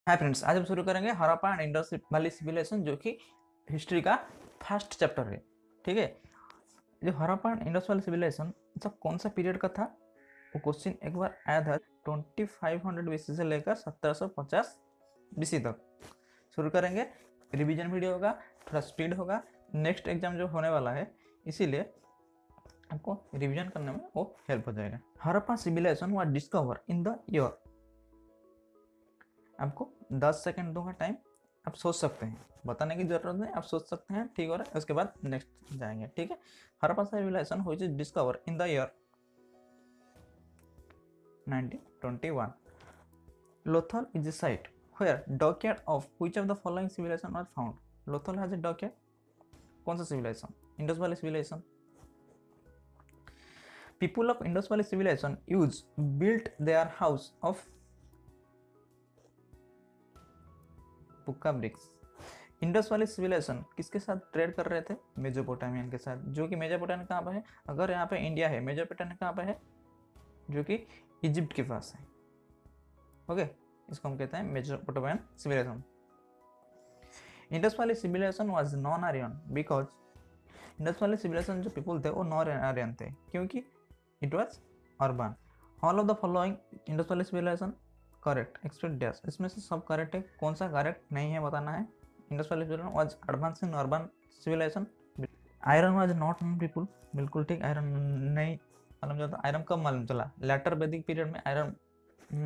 Hi friends, आज हम शुरू करेंगे Harappa and Indus valley civilisation, जो कि हिस्ट्री का फर्स्ट चैप्टर है। ठीक है। जो Harappa and Indus valley civilisation सब कौन सा पीरियड का था, वो क्वेश्चन एक बार आया था 2500 बीसी से लेकर 1750 बीसी तक। शुरू करेंगे, रिवीजन वीडियो होगा, थोड़ा स्पीड होगा। नेक्स्ट एग्जाम जो होने वाला है, इसीलिए आपको रिवीजन करने में वो हेल्प हो जाएगा। Harappa civilisation was discover in the year, आपको 10 सेकंड दूंगा टाइम, आप सोच सकते हैं, बताने की जरूरत नहीं, आप सोच सकते हैं। ठीक हो रहा है, उसके बाद नेक्स्ट जाएंगे। ठीक है। Harappa civilisation which is discover in the year 1921। Lothal is a site where dockyard of which of the following civilization was found? Lothal has a dockyard, कौन सा civilisation? Indus valley civilisation. people of Indus Valley civilization use built their house of pukka bricks. Indus वाली civilisation किसके साथ trade कर रहे थे? मेजोपोटामियन के साथ, जो कि मेजोपोटामियन कहाँ पे है? अगर यहाँ पे इंडिया है, मेजोपोटामियन कहाँ पे है? जो कि इजिप्ट के पास है। ओके, इसको हम कहते हैं मेजोपोटामियन सिविलाइजेशन। इंडस वाली civilisation was non Aryan because Indus वाली सिविलाइजेशन जो पीपल थे वो नॉन आर्यन थे, क्योंकि it was urban. All of the following Indus वाली सिविलाइजेशन करेक्ट एक्सपेक्ट डैश, इसमें से सब करेक्ट है, कौन सा करेक्ट नहीं है बताना है। Indus valley civilisation was advance in urban civilisation. Iron was not known people, बिल्कुल ठीक, आयरन नहीं मालूम चलता। आयरन कब मालूम चला? लेटर वैदिक पीरियड में आयरन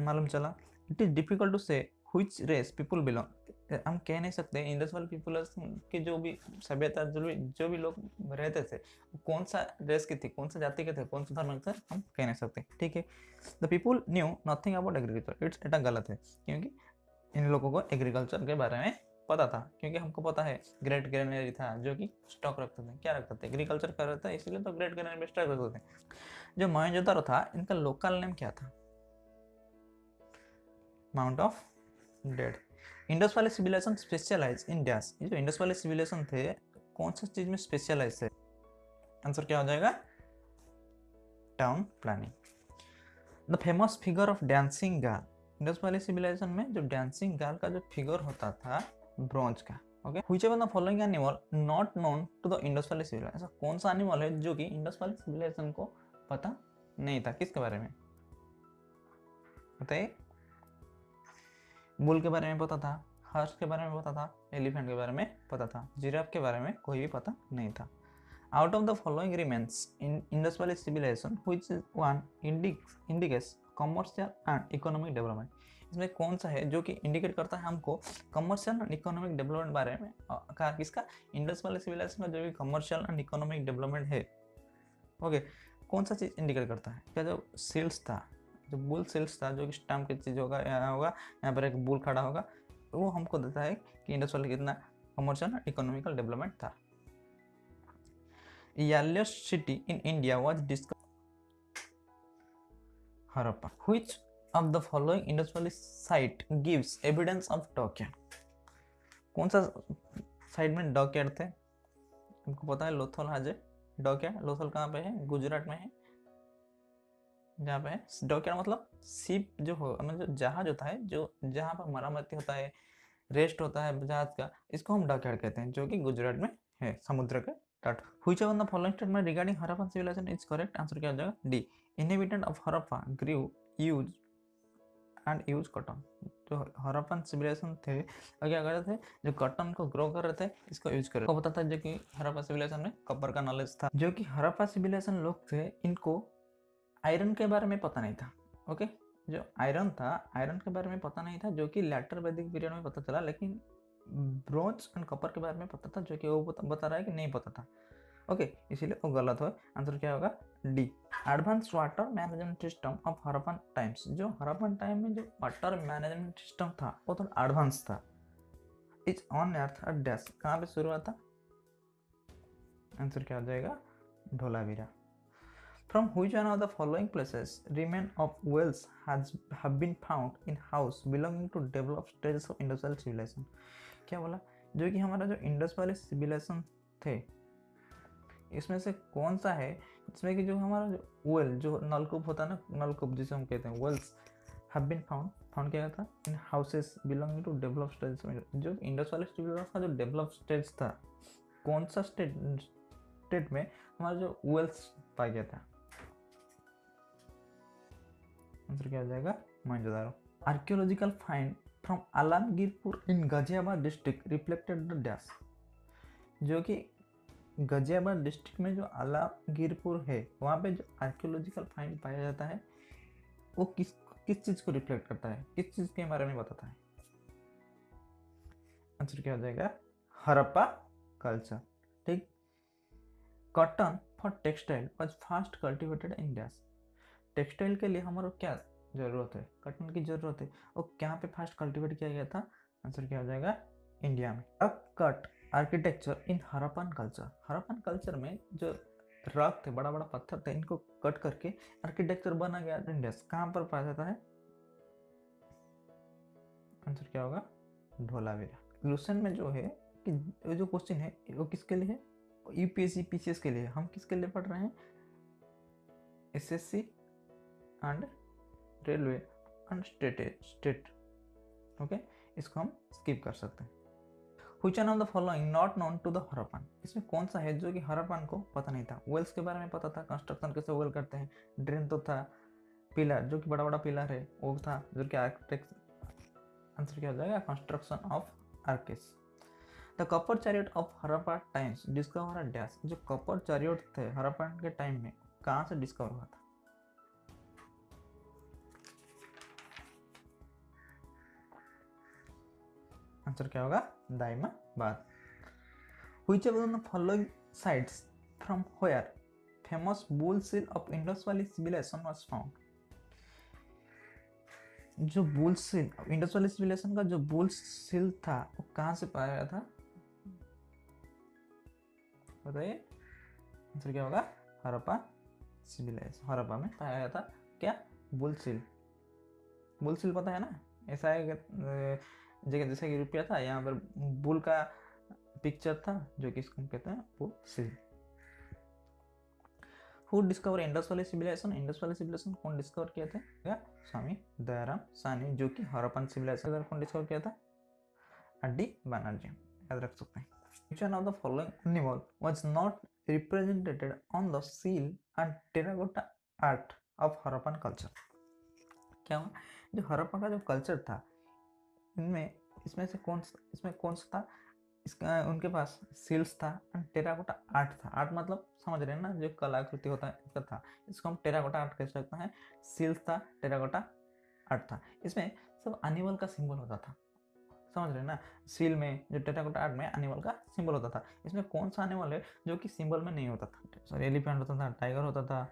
मालूम चला। इट इज डिफिकल्ट टू से व्हिच रेस पीपल बिलोंग, हम कह नहीं सकते इंडस वाले पीपल के जो भी सभ्यता, जो भी लोग रहते थे, कौन सा रेस के थे, कौन सा जाति के थे, कौन सा धर्म के थे, हम कह नहीं सकते। ठीक है। The people knew nothing about agriculture, it's एटा गलत है, क्योंकि इन लोगों को एग्रीकल्चर के बारे में पता था, क्योंकि हमको पता है ग्रेट ग्रेनरी था जो कि स्टॉक रखते थे। क्या रखते थे? एग्रीकल्चर कर रहे थे, इसलिए तो ग्रेट ग्रेनरी में स्टॉक रखते थे। जो मोहनजोदारो था, इनका लोकल नेम क्या था? Mount of dead. Indus valley civilisation specialise in dash, ये जो इंडस वाले सिविलाइजेशन थे कौन सा चीज में स्पेशलाइज थे? आंसर क्या हो जाएगा? Town planning. The famous figure of dancing girl, Indus valley civilisation में जो डांसिंग गर्ल का जो फिगर होता था ब्रॉन्ज का। Okay, which one the following animal not known to the Indus valley civilisation, ऐसा कौन सा एनिमल है जो कि इंडस वाले सिविलाइजेशन को पता नहीं था? किसके बारे में बताइए? बुल के बारे में पता था, हॉर्स के बारे में पता था, एलिफेंट के बारे में पता था, जिराफ के बारे में कोई भी पता नहीं था। Out of the following remains in Indus valley civilisation which one indicates commercial and economic development, इसमें कौन सा है जो कि इंडिकेट करता है हमको कमर्शियल एंड इकोनॉमिक डेवलपमेंट बारे में? किसका? इंडस वैली सिविलाइजेशन का जो भी कमर्शियल एंड इकोनॉमिक डेवलपमेंट है। ओके, कौन सा चीज़ इंडिकेट करता है? क्या जो सील्स था, जो बुल सील्स था, जो कि स्टैम्प की चीज़ होगा, यहाँ पर एक बुल खड़ा होगा, वो हमको देता है कि इंडस वैली कितना कमर्शियल एंड इकोनॉमिकल डेवलपमेंट था। earliest city in India was discovered Harappa. Which of the following Indus Valley site gives evidence of dockyard? कौन सा साइड में डॉकयार्ड थे? हमको पता है लोथल हाजे डॉकयार्ड। लोथल कहाँ पे है? गुजरात में है। जहाँ पे है डॉकयार्ड मतलब शिप जो हो, मतलब जहाज होता है, जो जहाँ पर मरम्मती होता है, रेस्ट होता है जहाज का, इसको हम डॉकयार्ड कहते हैं, जो कि गुजरात में है, समुद्र के तट। Which one the following statement regarding Harappan civilisation is correct? Answer क्या हो जाएगा? D. Inhabitant of Harappa grew use and use cotton, जो हड़प्पन सिविलाइजेशन थे और क्या कर रहे थे? जो कॉटन को ग्रो कर रहे थे, इसको यूज कर रहे थे। को पता था जो कि हड़प्पा सिविलाइजेशन में कॉपर का नॉलेज था। जो कि हड़प्पा सिविलाइजेशन लोग थे, इनको आयरन के बारे में पता नहीं था। ओके, जो आयरन था, आयरन के बारे में पता नहीं था, जो कि लेटर वैदिक पीरियड में पता चला, लेकिन ब्रोंज एंड कॉपर के बारे में पता था, जो कि वो बता रहा है कि नहीं पता था। ओके, इसीलिए वो गलत हो। आंसर क्या होगा? D. Advance water management system of Harappan times, जो हड़प्पन टाइम में जो वाटर मैनेजमेंट सिस्टम था वो थोड़ा एडवांस था। Is on earth a dash, कहाँ पे शुरू हुआ था? आंसर क्या हो जाएगा? Dholavira. From which one of the following places remain of wells have been found in house belonging to developed stages of industrial civilization? क्या बोला? जो कि हमारा जो इंडस वाले सिविलाइजेशन थे, इसमें से कौन सा है जिसमें कि जो हमारा जो वेल, जो नलकूप होता है ना, नलकूप जिसे हम कहते हैं wells, have been found found किया गया था in houses belonging to develop stage. जो इंडस वैली सिविलाइजेशन का जो डेवलप स्टेज था, कौन सा स्टेट में हमारा जो वेल्स पाया गया था? आंसर क्या हो जाएगा? Mohenjodaro. Archaeological find from Alamgirpur in Ghaziabad district reflected the dash. जो कि गाजियाबाद डिस्ट्रिक्ट में जो आलमगीरपुर है वहाँ पे जो आर्कियोलॉजिकल फाइंड पाया जाता है वो किस चीज़ को रिफ्लेक्ट करता है, किस चीज़ के बारे में बताता है? आंसर क्या हो जाएगा? हड़प्पा कल्चर। ठीक। Cotton for textile was fast cultivated in dash. Textile के लिए हमारा क्या जरूरत है? कॉटन की जरूरत है। और कहाँ पे फास्ट कल्टिवेट किया गया था? आंसर क्या हो जाएगा? इंडिया में। अब कट आर्किटेक्चर इन हड़प्पन कल्चर। हड़प्पन कल्चर में जो रॉक थे, बड़ा बड़ा पत्थर थे, इनको कट करके आर्किटेक्चर बना गया इंडिया। कहाँ पर पाया जाता है? आंसर क्या होगा? धोलावीरा। क्वेश्चन में जो है कि जो क्वेश्चन है वो किसके लिए है? यूपीएससी पीसीएस के लिए। हम किसके लिए पढ़ रहे हैं? SSC and railway and state. Okay, इसको हम स्किप कर सकते हैं। Which one of the following not known to the Harappan? इसमें कौन सा है जो कि हड़प्पन को पता नहीं था? वेल्स के बारे में पता था, कंस्ट्रक्शन कैसे वेल करते हैं, ड्रेन तो था, पिलर जो कि बड़ा बड़ा पिलर है वो था, जो कि आर्किटेक्ट। आंसर क्या हो जाएगा? Construction of arches. The copper chariot of Harappa times discover dash. जो कॉपर चैरियट थे हड़प्पन के टाइम में कहाँ से डिस्कवर हुआ था? आंसर क्या होगा? Daimabad. Which of the following sites from where famous bull seal of Indus Valley civilization was found? जो bull seal Indus valley civilisation का जो बुल सील था वो कहाँ से पाया गया था? बताइए। आंसर क्या होगा? हड़प्पा सिविलाइजेशन। हड़प्पा में पाया गया था क्या? Bull seal. बुल सील पता है ना? ऐसा है जगह जैसे कि रुपया था, यहाँ पर बुल का पिक्चर था जो कि इसको कहते हैं bull seal. Who discovered Indus valley civilisation? Indus valley civilisation कौन डिस्कवर किया था? स्वामी दयाराम साहनी। जो कि हड़प्पन सिविलाइजेशन कौन डिस्कवर किया था? अड्डी बनर्जी। याद रख सकते हैं। Which one of the following animal was not represented on the seal and terracotta art of Harappan culture? क्या हुआ? जो हड़प्पा का जो कल्चर था इसमें कौन सा था? इसका उनके पास सील्स था एंड टेराकोटा आर्ट था। आर्ट मतलब समझ रहे हैं ना, जो कलाकृति होता है इसका था। इसको हम टेराकोटा आर्ट कह सकते हैं। सील्स था, टेराकोटा आर्ट था। इसमें सब एनिमल का सिंबल होता था, समझ रहे हैं ना। सील में जो टेराकोटा आर्ट में एनिमल का सिंबल होता था। इसमें कौन सा एनिमल है जो कि सिंबल में नहीं होता था? सॉरी, एलिफेंट होता था, टाइगर होता था,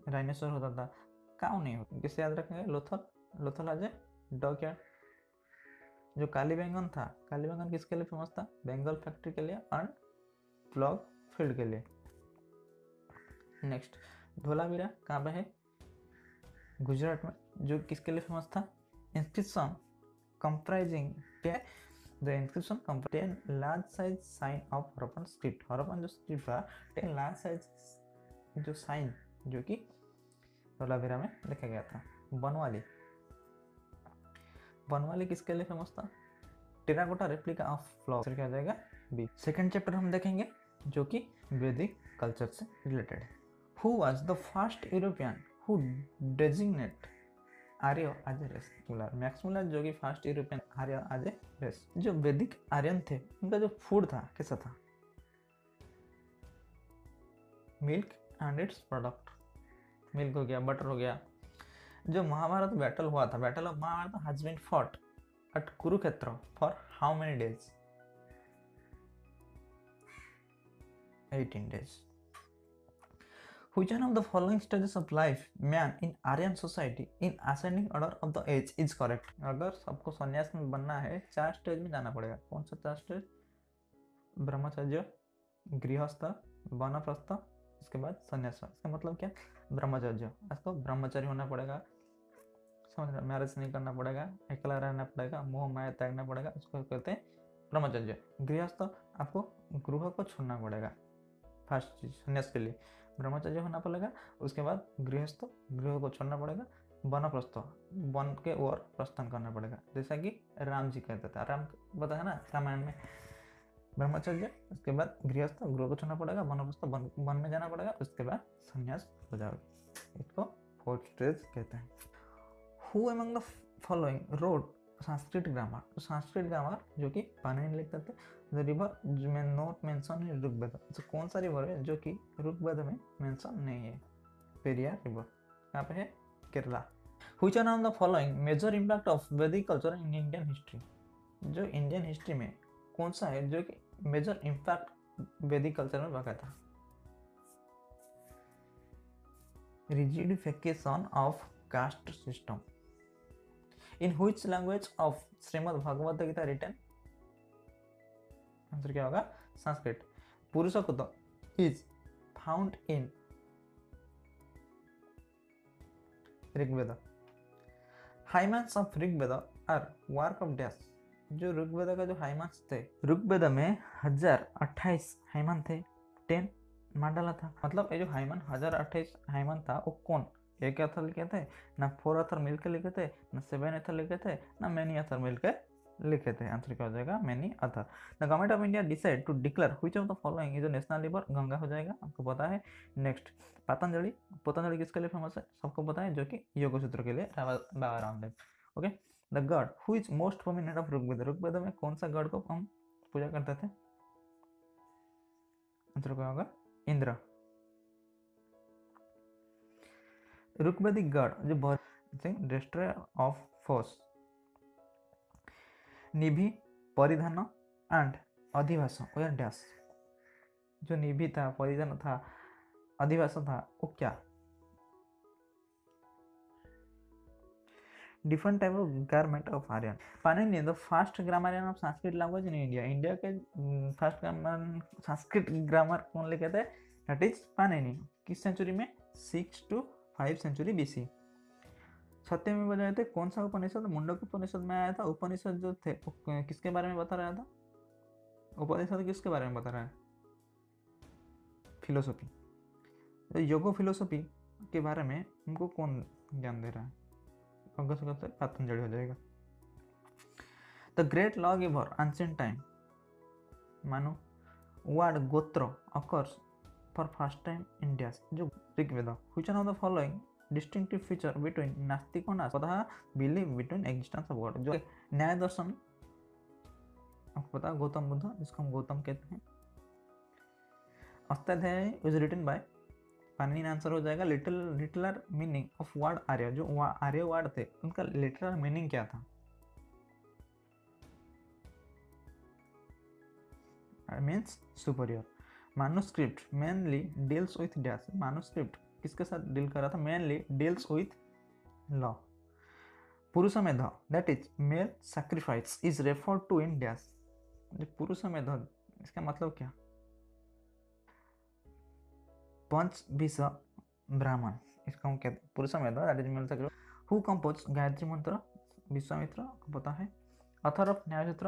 डायनासोर होता था, काऊ नहीं होता। किससे याद रखेंगे? लोथल आज डॉग यार्ड। जो काली बैंगन था, काली बैंगन किसके लिए फेमस था? बेंगल फैक्ट्री के लिए और फ्लॉग फील्ड के लिए। नेक्स्ट, धोलावीरा कहाँ पे है? गुजरात में। जो किसके लिए फेमस था? Inscription comprising the inscription comprise 10 large size sign of Harappan script. Harappan जो स्क्रिप्ट था 10 लार्ज साइज जो साइन जो कि धोलावीरा में लिखा गया था। बनवाली किसके लिए फेमस था? Terracotta replica of flog. क्या हो जाएगा? बी। सेकंड चैप्टर हम देखेंगे जो कि वैदिक कल्चर से रिलेटेड है। Who was the first European who designate Arya as a race? Max Muller जो कि first European Arya as a race. जो वैदिक आर्यन थे उनका जो फूड था कैसा था? Milk and it's product. Milk हो गया, बटर हो गया। जो महाभारत बैटल हुआ था, battle of Mahabharata has been fought at Kurukshetra for how many days? 18 days. Which one of the following stages of life man in Aryan society in ascending order of the age is correct? अगर सबको सन्यास में बनना है 4 stage में जाना पड़ेगा। कौन सा 4 स्टेज? ब्रह्मचर्य, गृहस्थ, वानप्रस्थ, इसके बाद सन्यास। इसका मतलब क्या? ब्रह्मचर्य। इसको ब्रह्मचर्य होना पड़ेगा, समझ रहे? मैरिज नहीं करना पड़ेगा, अकेला रहना पड़ेगा, मोह माया त्यागना पड़ेगा, उसको कहते हैं ब्रह्मचर्य। गृहस्थ, आपको गृह को छोड़ना पड़ेगा। फर्स्ट चीज सन्यास के लिए ब्रह्मचर्य होना पड़ेगा, उसके बाद गृहस्थ, गृह को छोड़ना पड़ेगा, वनप्रस्थ, वन के ओर प्रस्थान करना पड़ेगा, जैसा कि राम जी कहते थे। राम पता है ना रामायण में, ब्रह्मचर्य, उसके बाद गृहस्थ, गृह को छोड़ना पड़ेगा, वनप्रस्थ, वन में जाना पड़ेगा, उसके बाद संन्यास हो जाएगा। इसको 4th स्टेज कहते हैं। Who among the following road Sanskrit grammar? तो संस्कृत ग्रामर जो कि पाणिनि लिखते थे। द रिवर में नॉट मेंशन इन ऋग्वेद, तो कौन सा रिवर है जो कि ऋग्वेद में मेंशन नहीं है? पेरियार रिवर। कहाँ पे है? Kerala. Which are the following major impact of Vedic culture in Indian history? जो इंडियन हिस्ट्री में कौन सा है जो कि मेजर इम्पैक्ट वैदिक कल्चर में रखा था? Rigidification of caste system. In which language of Shrimad Bhagavad Gita written? Answer क्या होगा? Sanskrit. Purushottam is found in Rigveda. Hymns of Rigveda are work of dash. जो ऋग्वेद का जो हाइमांस थे, ऋग्वेद में 1028 हाइमान थे, 10 मार डाला था। मतलब ये जो हाइमान 1028 हाइमान था वो कौन? एक अथर लिखे थे ना, 4 अथर मिलकर लिखे थे ना, 7 अथर लिखे थे ना, मैनी अथर मिलकर लिखे थे। आंसर क्या हो जाएगा? Many other. The government of India decide to declare which of the following is a national river? Ganga हो जाएगा, आपको पता है। नेक्स्ट पतंजलि। पतंजलि किसके लिए फेमस है? सबको पता है, जो कि योग सूत्र के लिए Baba Ramdev. Okay. The god who is most prominent of Rigveda? Rigveda में कौन सा गॉड को हम पूजा करते थे? आंसर क्या होगा? इंद्र। ऋग्वेदिक गॉड जो डिस्ट्रॉयर ऑफ फोर्स, निभि, परिधान एंड अधिवास और डैश। जो निभि था, परिधान था, अधिवास था, वो क्या? Different type of garment of Aryan. Panini the first grammarian of Sanskrit language in India. India के फर्स्ट ग्रामर संस्कृत ग्रामर कौन लिखे थे? That is Panini. किस सेंचुरी में? 6 to 5 सेंचुरी बीसी। सत्यमेव जयते कौन सा उपनिषद? मुंडक उपनिषद में आया था। उपनिषद जो थे किसके बारे में बता रहा था? उपनिषद किसके बारे में बता रहा है? फिलोसफी। योगो फिलोसफी के बारे में हमको कौन ज्ञान दे रहा है? पतंजलि हो जाएगा। The great law giver ancient time, Manu word gotra occurs for first time in dash. जो Rigveda. Which of the following distinctive feature between नास्तिक और नास्तिक? पता है, believe between existence of god. जो न्याय दर्शन, आपको पता है गौतम बुद्ध, जिसको हम गौतम कहते हैं। Ashtadhyayi is written by Panini. Answer हो जाएगा literal meaning of word Arya. जो आर्य वर्ड थे उनका लिटरल मीनिंग क्या था? Means superior. Manuscript mainly deals with dash. Manuscript किसके साथ डील कर रहा था? Mainly deals with law. Purushamedha that is male sacrifice is referred to in dash. Purushamedha इसका मतलब क्या? पंचविश ब्राह्मण, इसका हम कहते हैं Purushamedha that is male sacrifice. Who compose Gayatri मंत्र? विश्वामित्र को पता है। Author of Nyayasutra?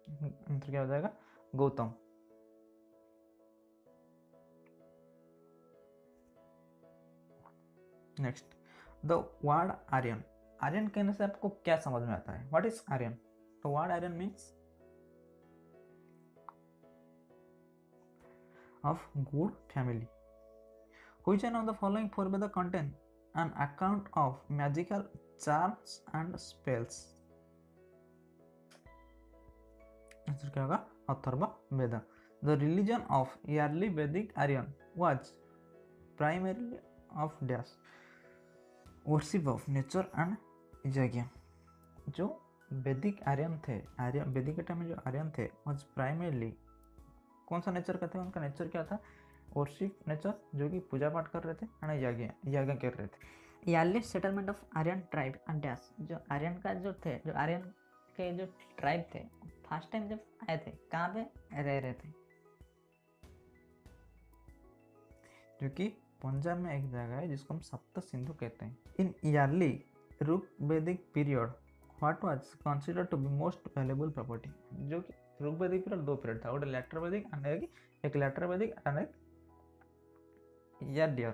आंसर क्या हो जाएगा? Gautam. Next the word Aryan. Aryan कहने से आपको क्या समझ में आता है? What is Aryan? तो word Aryan means of good family. Which one of the following forbid contain an account of magical charms and spells? Answer क्या होगा? Atharva Veda. The religion of early Vedic Aryan was primarily of dash. Worship of nature and yajna. जो Vedic Aryan थे, वैदिक के time में जो आर्यन थे was primarily कौन सा नेचर का थे? उनका नेचर क्या था? वर्शिप नेचर, जो कि पूजा पाठ कर रहे थे, एंड यज्ञ कर रहे थे। Early settlement of Aryan tribe and dash. जो आर्यन का जो थे, जो आर्यन के जो ट्राइब थे, फर्स्ट टाइम जब आए थे कहाँ पे रह रहे थे? जो कि पंजाब में एक जगह है जिसको हम सप्त सिंधु कहते हैं। In early Rigvedic period what was considered to be most valuable property? जो कि ऋग्वेदिक पीरियड 2 पीरियड था, गोटे लेटर वैदिक एंड एक लेटर वैदिक एंड एक ईयरलियर।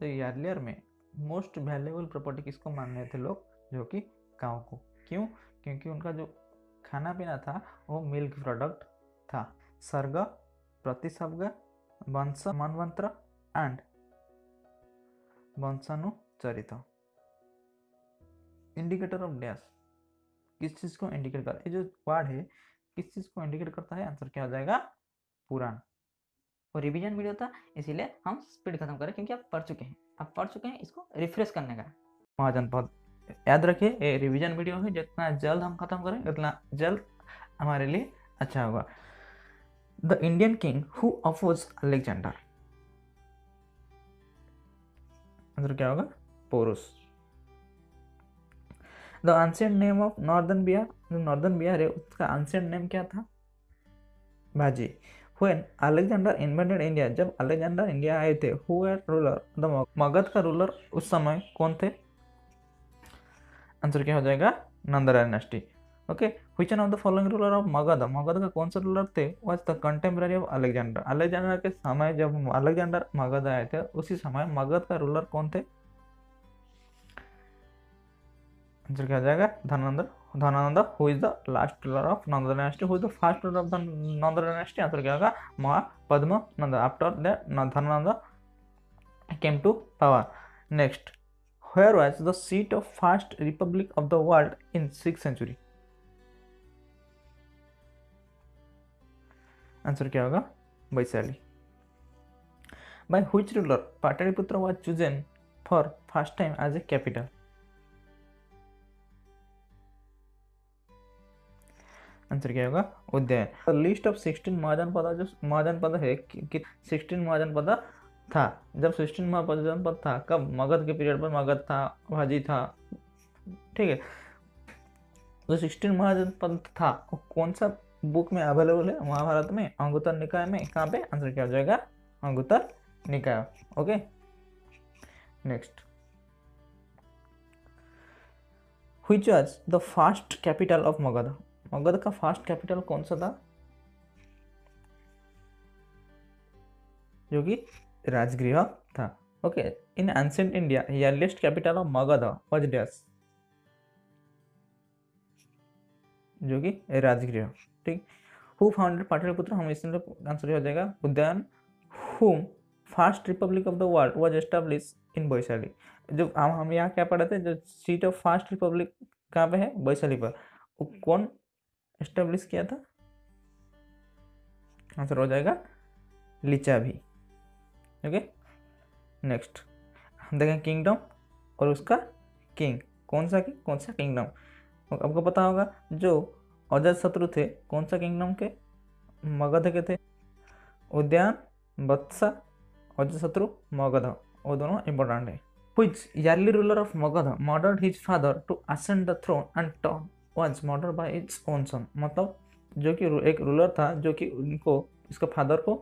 तो ईयरलियर में मोस्ट वैल्यूएबल प्रॉपर्टी किसको मान रहे थे लोग, जो कि काऊ को। क्यों? क्योंकि उनका जो खाना पीना था वो मिल्क प्रोडक्ट था। सर्ग, प्रतिसर्ग, वंश मनवंत्र एंड वंशानुचरित। इंडिकेटर ऑफ डैश किस चीज को इंडिकेट करता है, ये जो वर्ड है किस चीज को इंडिकेट करता है? आंसर क्या हो जाएगा? पुराण। और रिवीजन वीडियो था, इसीलिए हम स्पीड खत्म करें, क्योंकि आप पढ़ चुके हैं, इसको रिफ्रेश करने का। महाजनपद याद रखिए, ये रिवीजन वीडियो है, जितना जल्द हम खत्म करें उतना जल्द हमारे लिए अच्छा होगा। The Indian king who oppose Alexander, answer क्या होगा? Porus. The ancient name of northern Bihar, जो नॉर्दर्न बिहार है उसका एंशिएंट नेम क्या था? बाजी। When Alexander invaded India, जब अलेक्जेंडर इंडिया आए थे, who were ruler? The Magadh का रूलर उस समय कौन थे? आंसर क्या हो जाएगा? Nanda dynasty. Okay, which one of the following ruler of Magadha, Magadha का कौन सा रूलर थे? Was the contemporary of Alexander, Alexander के समय जब अलेक्जेंडर मगध आए थे उसी समय मगध का रूलर कौन थे? आंसर क्या हो जाएगा? Dhanananda. Dhanananda who is the last ruler of Nanda dynasty, who is the first ruler of the Nanda dynasty? Answer क्या होगा? Mahapadma Nanda. After that Dhanananda came to power. Next, where was the seat of first republic of the world in 6th century? Answer क्या होगा? Vaishali. by which ruler Pataliputra was chosen for first time as a capital? Answer क्या होगा? Udayan. List of 16 महाजनपद, जो महाजनपद है कि 16 महाजनपद था। जब 16 महाजनपद था कब? मगध के पीरियड पर मगध था, भाजी था, ठीक है। जो 16 महाजनपद था वो कौन सा बुक में अवेलेबल है? महाभारत में, अंगुत्तर निकाय में। कहाँ पे? आंसर क्या हो जाएगा? अंगुत्तर निकाय। Okay, next, which was the first capital of Magadha, Magadha का फर्स्ट कैपिटल कौन सा था? जो कि राजगृह था। Okay, in ancient India earliest capital of Magadh was dash, जो कि राजगृह, ठीक। हु फाउंडेड पाटलिपुत्र, हम इसमें आंसर हो जाएगा उदयन। हुम first Republic of the world was establish in Vaishali, जो हम यहाँ क्या पढ़े थे, जो सीट ऑफ फर्स्ट रिपब्लिक कहाँ पे है? वैशाली पर। वो कौन एस्टेब्लिश किया था? आंसर हो जाएगा लिचाभी। ओके, नेक्स्ट हम देखें किंगडम और उसका किंग। कौन सा किंगडम? आपको पता होगा, जो अजातशत्रु थे कौन सा किंगडम के? मगध के थे। उद्यान, वत्सा, अजातशत्रु, मगध, वो दोनों इंपॉर्टेंट है। Which early ruler of Magadh murdered his father to ascend the throne and was murdered by its own son, मतलब जो कि एक रूलर था जो कि उनको, इसका फादर को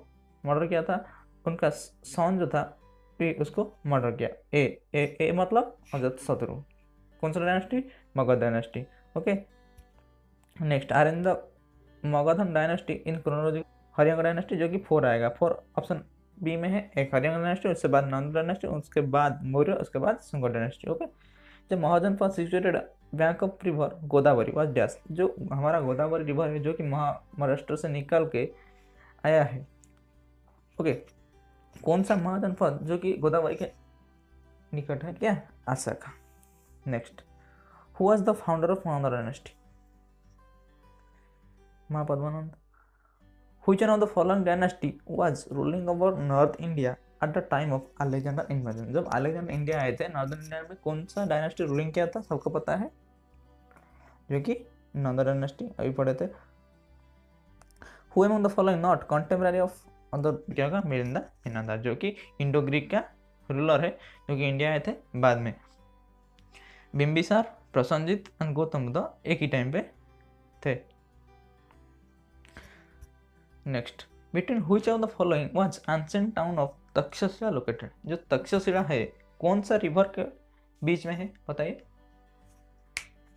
मर्डर किया था, उनका सन जो था भी उसको मर्डर किया। ए मतलब अजातशत्रु। कौन सा dynasty? Magadha dynasty. Okay, next, are in the Magadhan dynasty in chronology Haryanka dynasty, जो कि 4 आएगा। 4 ऑप्शन बी में है। एक हरियांग डायनेस्टी, उसके बाद नंद डायनेस्टी, उसके बाद मौर्य, उसके बाद शुंग डायनेस्टी। ओके, जब Mahajanapada situated bank of river Godavari was dash, जो हमारा गोदावरी रिवर है जो कि महाराष्ट्र से निकल के आया है। ओके, कौन सा महाजनपद जो कि गोदावरी के निकट है? क्या? Ashoka. Next, who was the founder of Nanda dynasty? Mahapadmananda. Which one of the following dynasty was ruling over north India at the time of Alexander invasion, जब अलेक्जेंडर इंडिया आए थे नॉर्दर्न इंडिया में कौन सा डायनेस्टी रूलिंग किया था? सबको पता है, जो कि नंद डायनेस्टी, अभी पढ़े थे। Who among the following not contemporary of क्या होगा? मिलिंद हिनंदा, जो कि इंडो ग्रीक का रूलर है, जो कि इंडिया आए थे बाद में। बिंबिसार, प्रसन्नजित एंड गौतम बुद्ध एक ही टाइम पे थे। Next, between which of the following was ancient town of Takshashila located, जो तक्षशिला है कौन सा रिवर के बीच में है? बताइए,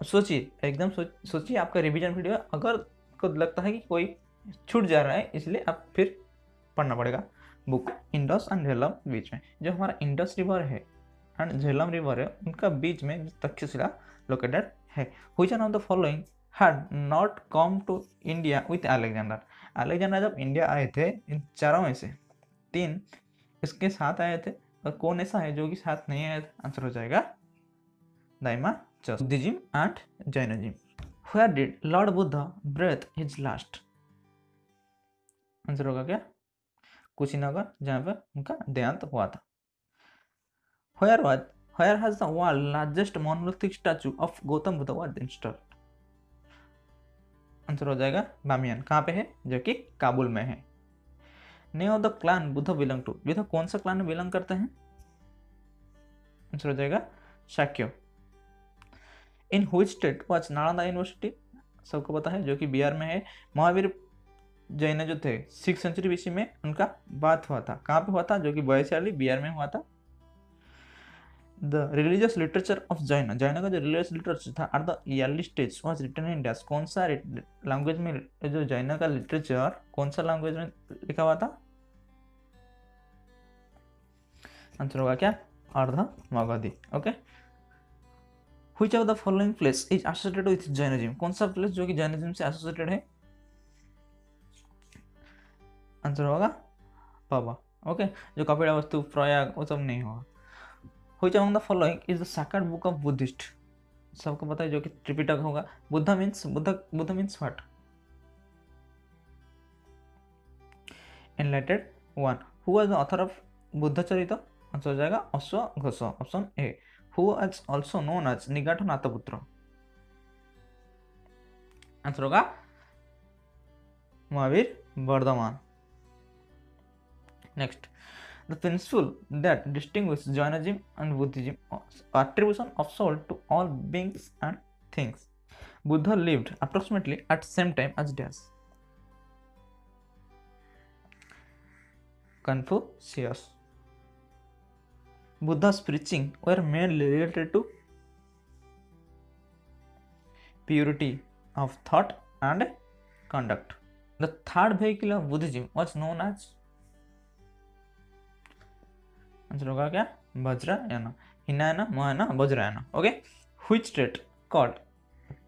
सोचिए, एकदम सोचिए। आपका रिवीजन वीडियो अगर को लगता है कि कोई छूट जा रहा है, इसलिए आप फिर पढ़ना पड़ेगा बुक। इंडस एंड झेलम बीच में, जो हमारा इंडस रिवर है एंड झेलम रिवर है उनका बीच में तक्षशिला लोकेटेड है। Which one of the following had not come to India with Alexander. Alexander जब इंडिया आए थे इन चारों में से 3 इसके साथ आए थे, और कौन ऐसा है जो कि साथ नहीं आया था? आंसर हो जाएगा दाइमा चौस। Buddhism and Jainism. Where did Lord Buddha breathe his last? Answer होगा क्या? कुशीनगर, जहाँ पे उनका देहांत हुआ था। Where has the world largest monolithic statue of Gautam Buddha was installed? Answer हो जाएगा बामियान। कहाँ पे है? जो कि काबुल में है। Name of the clan Buddha belong to? Buddha कौन सा क्लान में बिलोंग करते हैं? आंसर हो जाएगा Shakya. In which state was Nalanda university? सबको पता है, जो कि बिहार में है। महावीर जैन जो थे 6th सेंचुरी बीसी में उनका बात हुआ था। कहाँ पे हुआ था? जो कि वैशाली बिहार में हुआ था। The religious literature of Jain, Jain का जो रिलीजियस लिटरेचर था at the early stage was written in dash. कौन सा लैंग्वेज में जो जैन का लिटरेचर कौन सा लैंग्वेज में लिखा हुआ था? आंसर होगा क्या? अर्ध Magdhi. Okay. Which of the following place is associated with Jainism? कौन सा प्लेस जो कि जैनिज्म से एसोसिएटेड है? आंसर होगा पावा। ओके। जो कपिलवस्तु, प्रयाग वो सब नहीं होगा। Which among the following is the sacred book of Buddhist? सबको पता है, जो कि त्रिपिटक होगा। Buddha means what? Enlightened one. Who was the author of Buddha चरित्र? आंसर हो जाएगा अश्वघोष, option A. Who is also known as Niganthanataputta? Answer होगा Mahavira Vardhamana. Next, the principle that distinguish Jainism and Buddhism attribution of soul to all beings and things. Buddha lived approximately at same time as dash. Confucius. Buddha's preaching were mainly related to purity of thought and conduct. The third vehicle of Buddhism was known as, answer होगा क्या? Vajrayana, Hinayana, Mahayana, Vajrayana. Okay. Which state called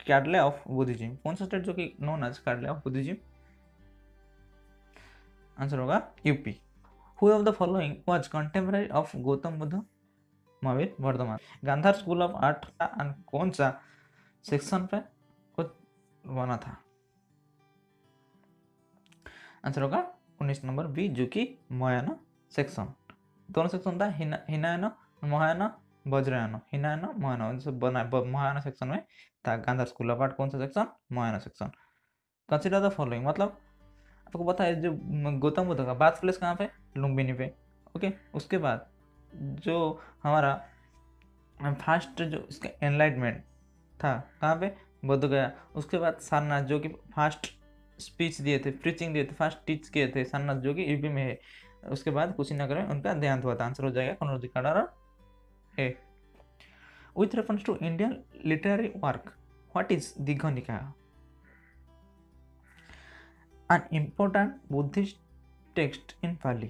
cradle of Buddhism? कौन सा state जो कि known as cradle of Buddhism? Answer होगा UP. Who of the following was contemporary of Gautama Buddha? Mahavira Vardhamana. Gandhara school of art and कौन सा section पे कुछ बना था? आंसर होगा 19 नंबर बी, जो कि महायाना सेक्शन। दोनों सेक्शन था, हिनायना, महायाना, वज्रयाना। हिनायना, महायाना सब बना महायाना सेक्शन में था। गांधार स्कूल ऑफ आर्ट कौन सा section? Mahayana section. Consider the following, मतलब आपको पता है जो गौतम बुद्ध का बार्थ प्लेस कहाँ पे? लुम्बिनी पे। ओके। उसके बाद जो हमारा फर्स्ट जो इसका एनलाइटमेंट था कहाँ पे? बोध गया। उसके बाद सारनाथ जो कि फर्स्ट स्पीच दिए थे, प्रीचिंग दिए थे, फर्स्ट टीच किए थे सारनाथ जो कि यूपी में है। उसके बाद कुशीनगर में उनका देहांत हुआ था। आंसर हो जाएगा कनौजिकाडा A. With reference to Indian literary work, what is Digha Nikaya? An important Buddhist text in Pali.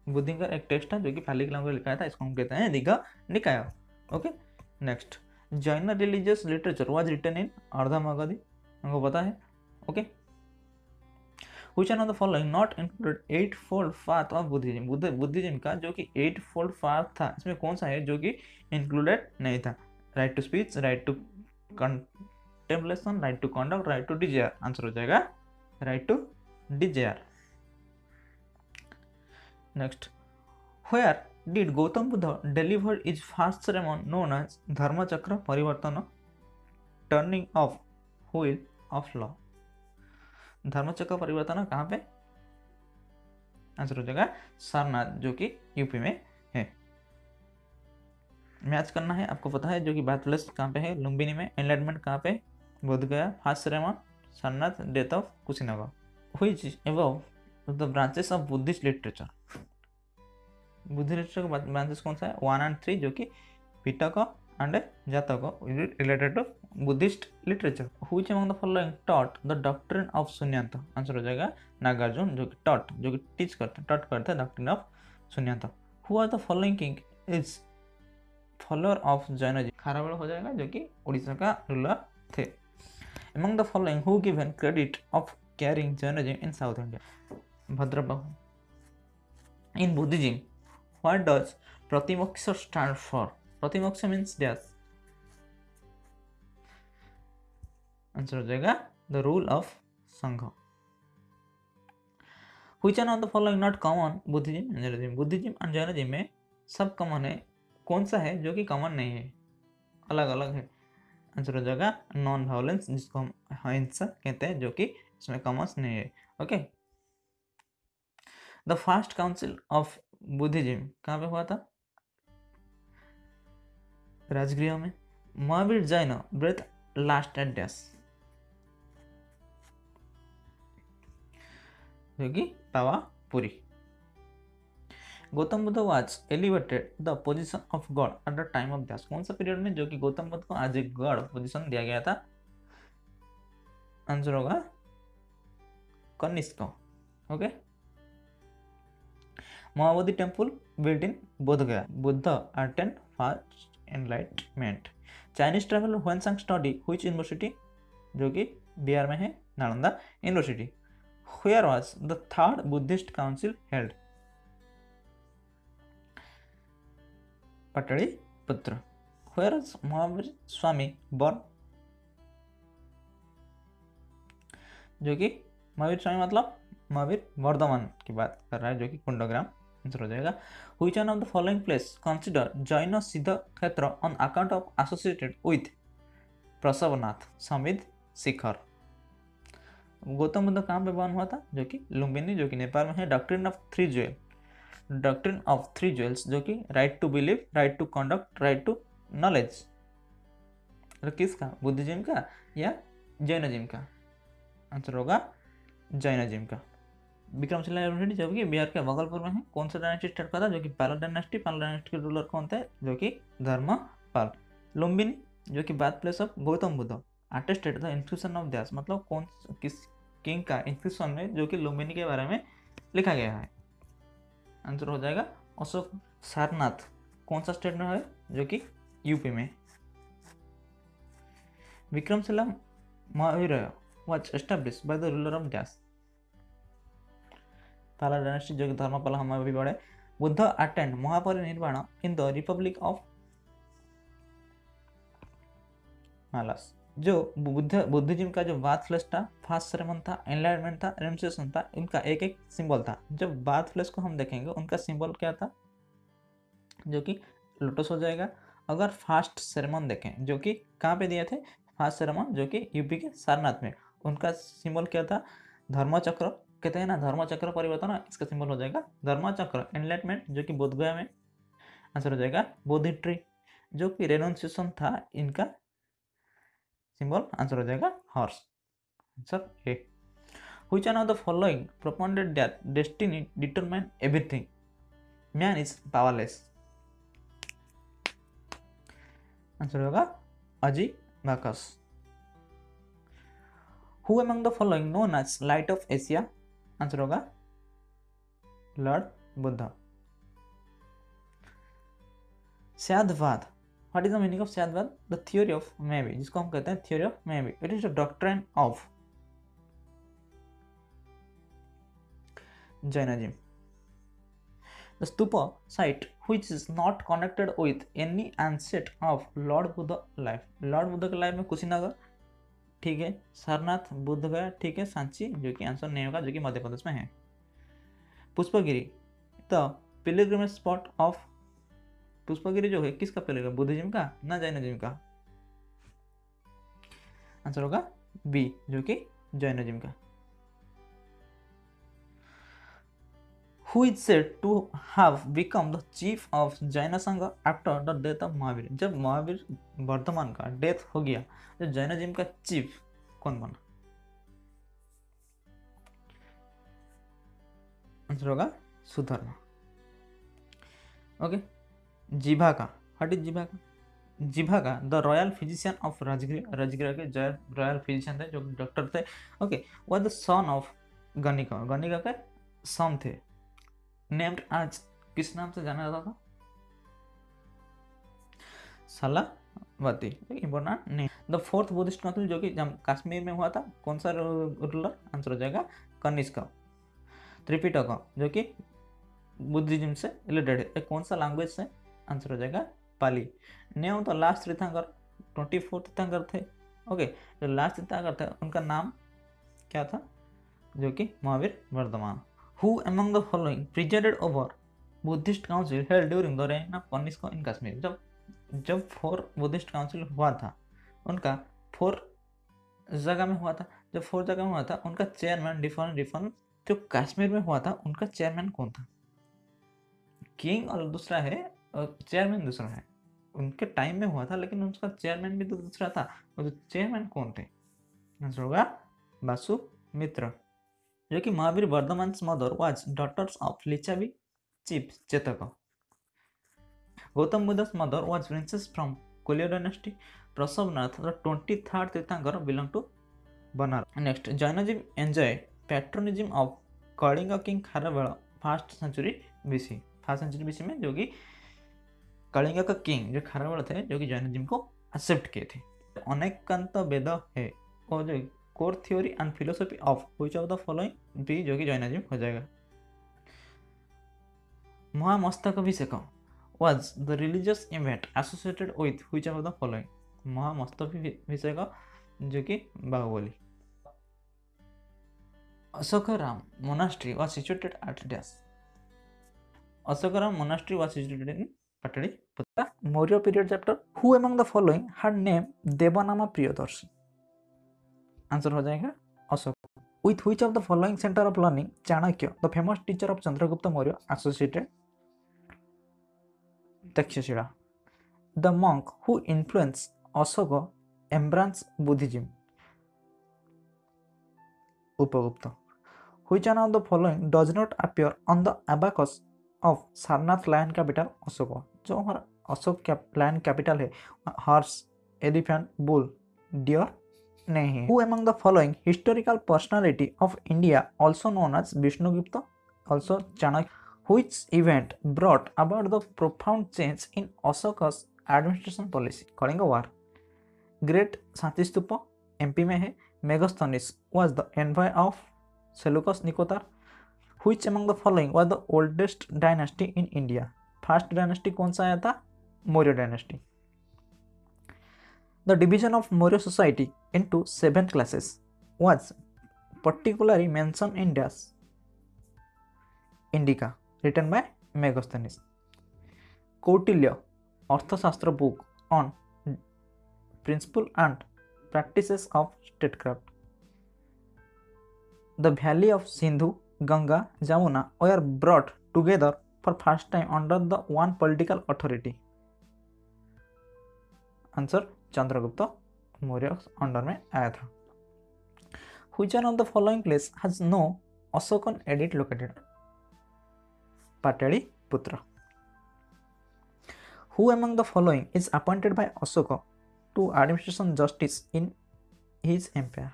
बुद्धि का एक टेक्स्ट है जो कि पाली के लैंग्वेज लिखा था, इसको हम कहते हैं Digha Nikaya. Okay. Next, Jain religious literature was written in Ardha Magadhi, हमको पता है। Okay. Which one of the following not included 8-fold path of Buddhism? Buddhism का जो कि 8-fold पाथ था, इसमें कौन सा है जो कि इंक्लूडेड नहीं था? Right to speech, right to contemplation, right to conduct, right to desire. Answer हो जाएगा right to desire. Next, where did Gautam Buddha deliver his first sermon known as Dharma Chakra Parivartana, turning of wheel of law? धर्म चक्र परिवर्तन कहाँ पे? Answer हो जाएगा सारनाथ जो कि यूपी में है। मैच करना है, आपको पता है जो कि बात प्लेस कहाँ पे है? लुम्बिनी में। एनलाइटमेंट कहाँ पे? Bodh Gaya. First sermon Sarnath, death of Kushinagar. Which above the branches of Buddhist literature? Buddha literature का ब्रांचेस कौन सा है? 1 and 3 जो कि Pitaka and Jataka related to Buddhist literature. Which among the following taught the doctrine of Shunyata? Answer हो जाएगा नागार्जुन जो कि टॉट जो कि टीच करते टॉट करते doctrine of Shunyata. Who are the following king is follower of Jainism, Kharavela हो जाएगा जो कि उड़ीसा का रूलर थे। Among the following who given credit of carrying Jainism in south India, Bhadrabahu. In Buddhism what does Pratimoksha stand for, Pratimoksha means dash, answer हो जाएगा the rule of Sangha. Which one of the following not common Buddhism and Jainism, Buddhism and Jainism में सब common है, कौन सा है जो कि कॉमन नहीं है, अलग अलग है, आंसर हो जाएगा नॉन वायलेंस, जिसको हम अहिंसा कहते हैं, जो कि इसमें कॉमन नहीं है। Okay, the first council of Buddhism कहाँ पे हुआ था, राजगृह में। Mahavir Jain breath last at dash, जो कि Pawapuri. Gautam Buddha was elevated the position of God at the time of dash, कौन सा पीरियड में जो कि गौतम बुद्ध को आज एक गॉड पोजीशन दिया गया था, आंसर होगा Kanishka. Okay, Mahabodhi temple built in Bodh Gaya, Buddha attend first enlightenment. Chinese traveller Hiuen Tsang study which university, जो कि बिहार में है, Nalanda university. Where was the third Buddhist council held, Pataliputra. Where was Mahavir Swami born, जो कि महावीर स्वामी मतलब महावीर वर्धमान की बात कर रहा है, जो कि कुंडग्राम, आंसर हो जाएगा। Which one of the following place consider Jain सिद्ध क्षेत्र on account of associated with प्रसवनाथ, समिध शिखर। गौतम बुद्ध कहाँ पे बॉर्न हुआ था, जो कि लुम्बिनी, जो कि नेपाल में है। Doctrine of three jewel, doctrine of three jewels, जो कि right to believe, right to conduct, right to knowledge, किसका, बुद्धिज्म का या जैनिज्म का, आंसर होगा जैनिज्म का। विक्रमशिला यूनिवर्सिटी जो कि बिहार के भागलपुर में है, कौन सा डायनेस्टी स्टार्ट करा था, जो कि पाला डायनेस्टी, पाला डायनेस्टी के रूलर कौन थे, जो कि धर्मपाल। लुम्बिनी जो कि बात place of Gautam Buddha, attested the inscription of dash, मतलब कौन किस किंग का इंस्क्रिप्शन में जो कि लुम्बिनी के बारे में लिखा गया है, आंसर हो जाएगा अशोक। सारनाथ कौन सा स्टेट में है, जो कि यूपी में। Vikramashila Mahavira was established by the ruler of dash, Pala dynasty, जो कि धर्मपाल हम अभी पढ़े। Buddha attend Mahaparinirvana in the republic of Mallas, जो बुद्धिज्म का जो बाथ फ्लैश था, फास्ट सेरेमन था, एनलाइटमेंट था, रेनिसेशन था, उनका एक एक सिंबल था। जब बाथ फ्लैश को हम देखेंगे उनका सिंबल क्या था, जो कि लोटस हो जाएगा। अगर फास्ट सेरेमन देखें, जो कि कहाँ पे दिए थे, फास्ट सेरेमन जो कि यूपी के सारनाथ में, उनका सिंबल क्या था, धर्मचक्र, कहते हैं ना धर्मचक्र परिवर्तन, इसका सिंबल हो जाएगा धर्मचक्र। एनलाइटमेंट जो कि बोधगया में, आंसर हो जाएगा बोधि ट्री। जो कि रेनोन्सिएशन था, इनका सिंबल आंसर हो जाएगा horse, answer A. Which one of the following propounded that destiny determine everything, man is powerless, answer होगा Ajivakas. Who among the following known as light of Asia, answer होगा lord Buddha. Syadvada, what is the meaning of Syadvada, the theory of may be, जिसको हम कहते हैं theory of may be. It is the doctrine of Jainism. The stupa site which is not connected with any incident of lord Buddha life, lord Buddha के life में कुशीनगर, ठीक है, सारनाथ, बुद्ध गया, ठीक है, सांची, जो कि आंसर नहीं होगा, जो कि मध्य प्रदेश में है। Pushpagiri, the pilgrimage spot of, Pushpagiri जो है किसका पिलग्रिम, बुद्धिज्म का ना जैनिज्म का, आंसर होगा बी, जो कि जैनिज्म का। Who is said to have become the chief of Jain संघ after the death of Mahavir, जब महावीर वर्धमान का डेथ हो गया, तो जैनिज्म का चीफ कौन बना, आंसर होगा Sudharma. Okay, Jivaka, what is Jivaka, Jivaka the royal physician of Rajagriha, Rajagriha के रॉयल फिजिशियन थे, जो डॉक्टर थे। ओके, वो द सन ऑफ गणिका, गणिका के सन थे। नेम्ड आज, किस नाम से जाना जाता था, सालावती, इम्पोर्टेंट नहीं। द फोर्थ बुद्धिस्ट काउंसिल जो कि कश्मीर में हुआ था, कौन सा रूलर? आंसर हो जाएगा कनिष्क। त्रिपिटक जो कि बुद्धिज्म से रिलेटेड है, कौन सा लैंग्वेज से? आंसर हो जाएगा पाली। नेम तो लास्ट तीर्थंकर 24 तीर्थंकर थे। ओके, जो लास्ट तीर्थंकर थे उनका नाम क्या था? जो कि Mahavira Vardhamana. Who among the following presided over Buddhist council held during the reign of Kanishka in Kashmir? जब 4 बुद्धिस्ट काउंसिल हुआ था, उनका 4 जगह में हुआ था। जब 4 जगह में हुआ था, उनका चेयरमैन डिफरेंट जो कश्मीर में हुआ था उनका चेयरमैन कौन था? किंग और दूसरा है चेयरमैन दूसरा है। उनके टाइम में हुआ था लेकिन उसका चेयरमैन भी तो दूसरा था। और चेयरमैन कौन थे? आंसर होगा वासुमित्र, जो कि Mahavira Vardhamana mother was daughters of Lichchhavi chief Chetaka. Gautama Buddha's mother was princess from Kolya dynasty. Prasavnath, the 23rd Tirthankar, belong to Banaras. Next, Jainism enjoyed patronism of Kalinga king Kharavela 1st century BC. 1st century BC में जो कि कलिंग का king जो खारवेल थे, जो कि Jainism को accept किए थे। अनेकांत वेद है और जो core theory and philosophy of which of the following भी जो कि जैनिज्म हो जाएगा। महामस्तकाभिषेक was the religious event associated with which of the following? Mahamastakabhisheka जो कि Bahubali. Ashokarama monastery was situated at dash? Ashokarama monastery was situated in Pataliputra. Maurya period chapter. Who among the following had name Devanama Priyadarshi? Answer हो जाएगा Ashok. With which of the following center of learning Chanakya, the famous teacher of Chandragupta Maurya, associated? Takshashila. The monk who influenced Ashoka embraced Buddhism? Upagupta. Which one of the following does not appear on the abacus of Sarnath lion capital Ashoka? जो हमारा Ashok lion capital है, horse, elephant, bull, dear नहीं है। Who among the following historical personality of India also known as Vishnugupta, also Chanakya? Which event brought about the profound change in Ashoka's administration policy? Kalinga war. Great Shanti stupa MP में है। Megasthenes was the envoy of Seleucus Nicator. Which among the following was the oldest dynasty in India? First dynasty कौन सा आया था? Maurya dynasty. The division of Maurya society into 7 classes was particularly mentioned in dash? Indica, written by Megasthenes. Kautilya, अर्थशास्त्र book on principle and practices of statecraft. The valley of Sindhu, Ganga, Jamuna were brought together for first time under the one political authority. Answer Chandragupta Maurya under में आया था। Which one of the following place has no Ashokan edit located? Pataliputra. Who among the following is appointed by Ashoka to administration justice in his empire?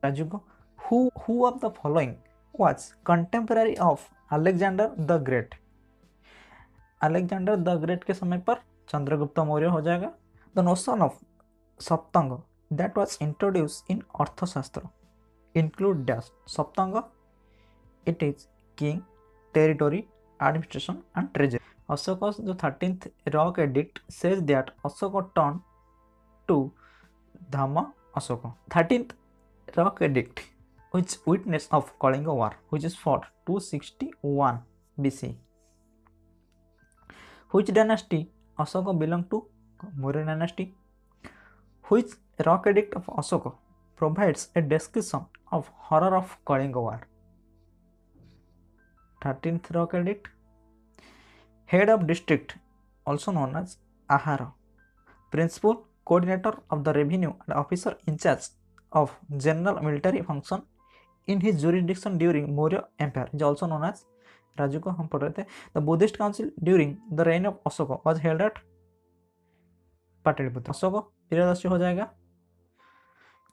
Rajuga. Who of the following was contemporary of Alexander the Great? Alexander the great के समय पर चंद्रगुप्त मौर्य हो जाएगा। The notion of Saptanga that was introduced in Arthashastra include dash? Saptanga, it is king, territory, administration and treasury. Ashoka's जो 13th rock edict says that Ashoka turn to Dhamma Ashoka. 13th rock edict which witness of Kalinga war which is fought 261 BC. Which dynasty Ashoka belonged to? Maurya dynasty. Which rock edict of Ashoka provides a description of horror of Kalinga war? 13th rock edict. Head of district also known as Ahara. Principal coordinator of the revenue and officer in charge of general military function in his jurisdiction during Maurya empire is also known as Raju को हम पढ़ रहे थे। The Buddhist council during the reign of Ashok was held at Pataliputra. Ashok Priyadarshi हो जाएगा।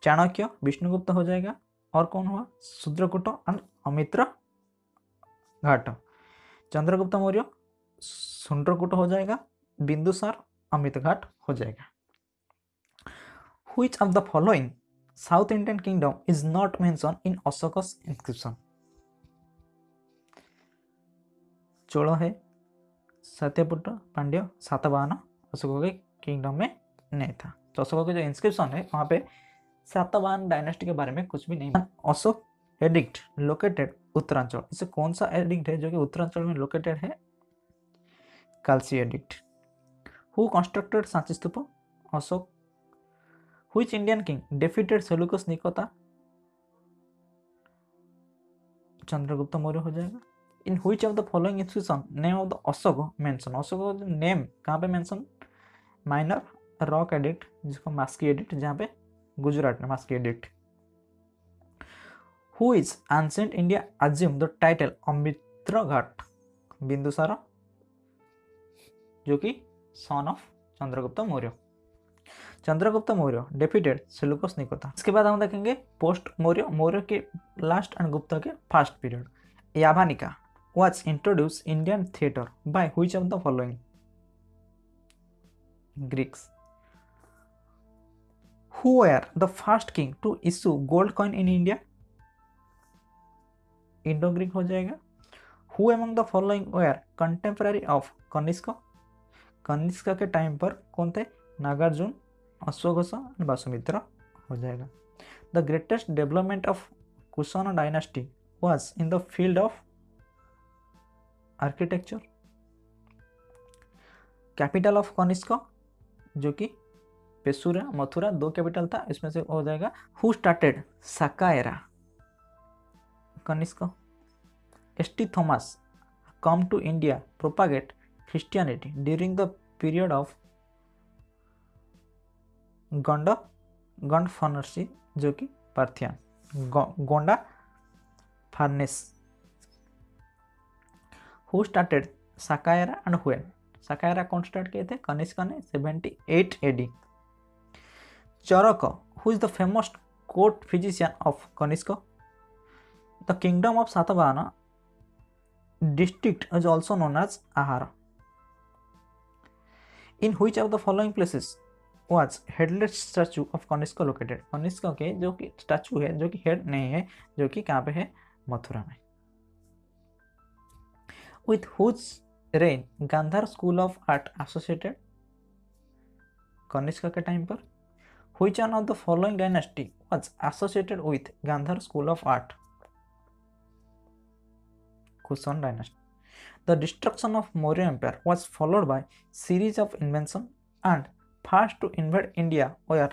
चाणक्य विष्णुगुप्त हो जाएगा। और कौन हुआ? शूद्रकूट एंड अमित्र घाट। चंद्रगुप्त मौर्य शुंड्रकूट हो जाएगा। बिंदुसार अमित घाट हो जाएगा। Which of the following South Indian kingdom is not mentioned in Ashoka's inscription? Chola है, सत्यपुत्र, पांड्य, सातवाहन अशोक के किंगडम में नहीं था। तो अशोक के जो इंस्क्रिप्शन है वहाँ पे सातवाहन डायनेस्टी के बारे में कुछ भी नहीं। अशोक एडिक्ट लोकेटेड उत्तरांचल, इसे कौन सा एडिक्ट है जो कि उत्तरांचल में लोकेटेड है? Kalsi edict. Who constructed Sanchi stupa? Ashoka. Which Indian king defeated Seleucus Nicator? Chandragupta Maurya हो जाएगा। In which of the following inscription name of the Ashoka mention? Ashoka का नेम कहाँ पे मेंशन? माइनर रॉक एडिक्ट, जिसको मास्की एडिक्ट, जहाँ पे गुजरात में Maski edict. Who is ancient India assume the title Amitraghata? Bindusara, जो कि son of Chandragupta Maurya. Chandragupta Maurya defeated Seleucus Nicator. इसके बाद हम देखेंगे पोस्ट मौर्य, मौर्य के लास्ट एंड गुप्ता के first period. Yavanika was introduced Indian theatre by which of the following? Greeks. Who were the first king to issue gold coin in India? Indo-Greek हो जाएगा। Who among the following were contemporary of Kanishka? Kanishka के time पर कौन थे? नागार्जुन, अश्वघोष और वासुमित्र हो जाएगा। The greatest development of Kushan dynasty was in the field of architecture. Capital of Kanishka जो कि पेशुरा, मथुरा, दो कैपिटल था, इसमें से हो जाएगा। Who started Saka era? Kanishka. St. Thomas come to India propagate Christianity during the period of Gondophares, जो कि Parthian, Gondophares. Who started Saka era and when? Saka era कौन स्टार्ट किए थे? कनिष्क ने 78 AD। Charaka who is the famous court physician of Kanishka? The kingdom of Satavahana district is also known as Ahara. In which of the following places was headless statue of Kanishka located? Kanishka के जो कि statue है जो कि हेड नहीं है, जो कि कहाँ पे है? मथुरा में। With whose reign Gandhara school of art associated? Kanishka के टाइम पर। Which one of the following dynasty was associated with Gandhara school of art? Kushan dynasty. The destruction of Maurya Empire was followed by series of invention and first to invade India were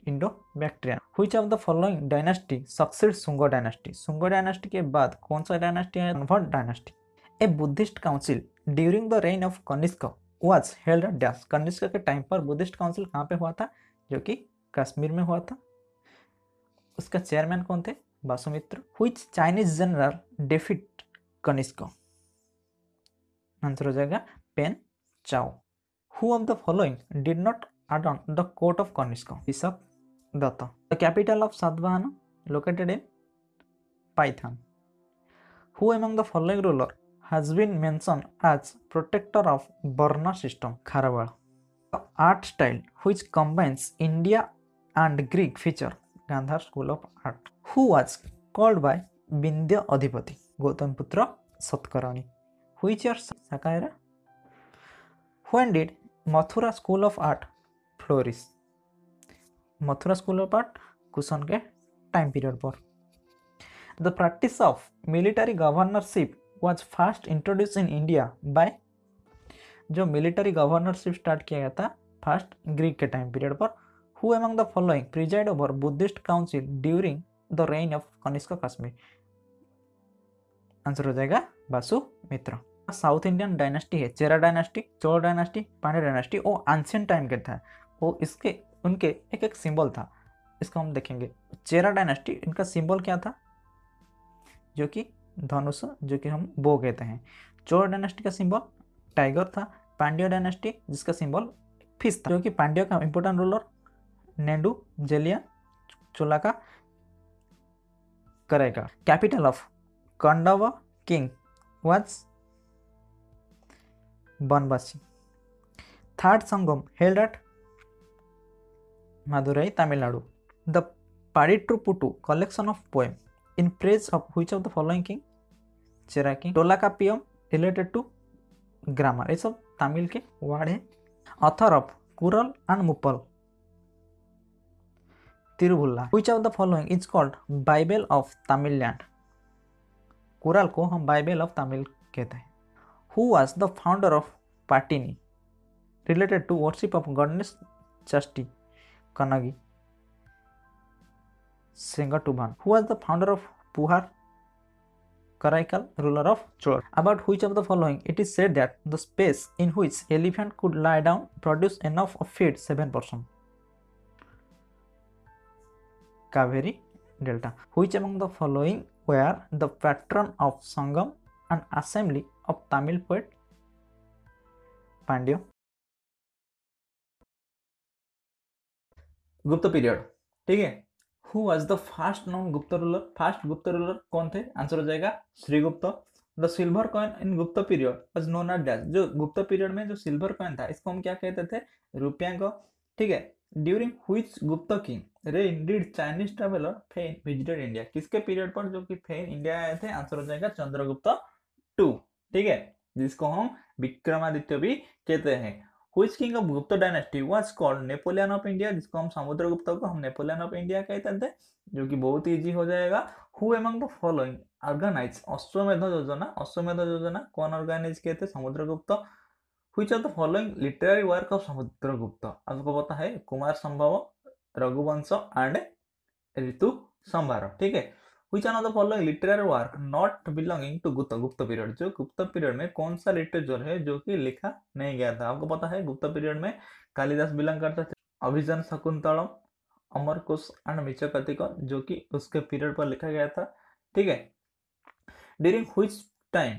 Indo-Bactrian. Which of the following dynasty succeeds Sunga dynasty? Sunga dynasty के बाद कौन सा dynasty है? Convert dynasty. A Buddhist council during the reign of Kanishka was held at Dash? Kanishka के time पर Buddhist council कहाँ पे हुआ था? जो कि कश्मीर में हुआ था। उसका चेयरमैन कौन थे? Vasumitra. Which Chinese general defeat Kanishka? Answer हो जाएगा पेन चाओ। Who of the following did not adorn the court of Kanishka? Rishabh Dutt. The capital of Satavahana located in Python. Who among the following ruler has been mentioned as protector of Varna system? Kharavada. The art style which combines India and Greek feature? Gandhar school of art. Who was called by Vindhya Adhipati? Gautamiputra Satkarani. Which year Sakaira? When did Mathura school of art flourish? Mathura school of art Kushan के time period पर। The practice of military governorship was first introduced in India by? जो military governorship start किया गया था first Greek के time period पर। Who among the following preside over Buddhist council during the reign of Kanishka Kashmir? Answer हो जाएगा Vasumitra. South Indian dynasty है Chera dynasty, Chola dynasty, Pandya dynasty, वो एंशिएंट टाइम के था, वो इसके उनके एक एक सिंबल था, इसको हम देखेंगे। चेरा डायनेस्टी इनका सिंबल क्या था? जो कि धनुष, जो कि हम बो कहते हैं। चोल डायनेस्टी का सिंबल टाइगर था। पांड्या डायनेस्टी जिसका सिंबल फिश था, जो कि पांड्या का इंपोर्टेंट रूलर नेंडू जेलिया चोला का करेगा। Capital of Kadamba king was Banavasi. Third Sangam held at Madurai, Tamil Nadu. The Paditru Puttu collection of poems in praise of which of the following king? Chera king. Tolkappiyam related to grammar. ये सब तमिल के word है. Author of Kural and Muppal, तिरुभुल्ला. Which of the following is called Bible of Tamil Land? Kural को हम Bible of Tamil कहते हैं. Who was the founder of Patini? Related to worship of goddess Chasti, Kanagi, Sengatuban. Who was the founder of Puhar? Karaikal, ruler of Chola. About which of the following it is said that the space in which elephant could lie down produced enough of feed 7%? Kaveri Delta. Which among the following were the patron of Sangam and assembly of Tamil poet? Pandya. Gupta period. ठीक है. Who was the first known Gupta ruler? First Gupta ruler कौन थे? Answer हो जाएगा Srigupta. The silver coin in Gupta period was known as dash. जो Gupta period में जो silver coin था इसको हम क्या कहते थे? रुपयांक. ठीक है. ड्यूरिंग व्हिच गुप्त king rain did Chinese traveller fan visited India? किसके पीरियड पर जो कि फेन इंडिया आए थे? आंसर हो जाएगा चंद्रगुप्त टू. ठीक है, जिसको हम विक्रमादित्य भी कहते हैं. Which king of Gupta dynasty was called Napoleon of India? जिसको हम समुद्रगुप्त को हम नेपोलियन ऑफ इंडिया कहते थे, जो कि बहुत इजी हो जाएगा. Who among the following organized अश्वमेध योजना? अश्वमेध योजना कौन ऑर्गेनाइज किए थे? Samudragupta. Which of the following literary work of Samudragupta? आपको पता है कुमार संभव, रघुवंश एंड ऋतु संभार. ठीक है. Which one of the following literary work not belonging to गुप्त पीरियड? जो गुप्त पीरियड में कौन सा लिटरेचर है जो कि लिखा नहीं गया था? आपको पता है गुप्त पीरियड में कालिदास बिलोंग करते थे. अभिजन शकुंतलम, अमरकोश एंड मिचकतिक जो कि उसके पीरियड पर लिखा गया था. ठीक है. During which time